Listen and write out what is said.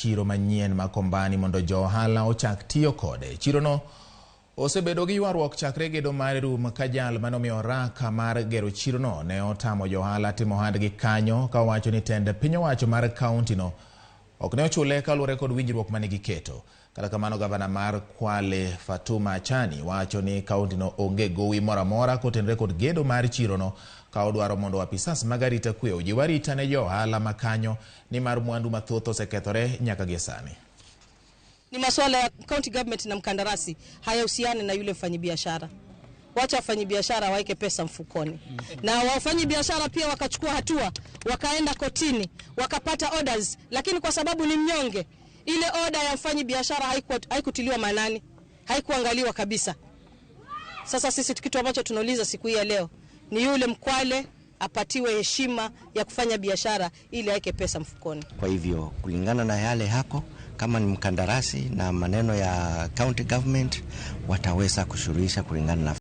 chiro manyien makombani mondo jo ohala ochak tiyo kode. Chirono osebedo gi ywaruok chakre gedo mar rum ka jal manomiyo oraka mar gero chirono ne otamo jo ohala timo ohandgi kanyo ka wacho ni tend piny owacho mar kauntino ok ne ochule kaluwore kod winjruok mane giketo. Kata kamano, gavana mar Kwale Fatuma Achani wacho ni kauntino onge gowi moro amora kotenore kod gedo mar chirono, ka odwaro mondo apisas mag arita kwe ojiw arita ne jo ohala makanyo ni mar mwandu mathoth osekethore nyaka gie sani. Ni masuala ya county government na mkandarasi hayahusiani na yule mfanyibiashara. Wacha wafanyibiashara waeke pesa mfukoni. Na wafanyibiashara pia wakachukua hatua, wakaenda kotini, wakapata orders, lakini kwa sababu ni mnyonge, ile order ya mfanyibiashara haikutiliwa maanani, haikuangaliwa kabisa. Sasa sisi kitu ambacho tunauliza siku hii ya leo ni yule Mkwale apatiwe heshima ya kufanya biashara ili aeke pesa mfukoni. Kwa hivyo kulingana na yale hako, kama ni mkandarasi na maneno ya county government wataweza kushuruhisha kulingana na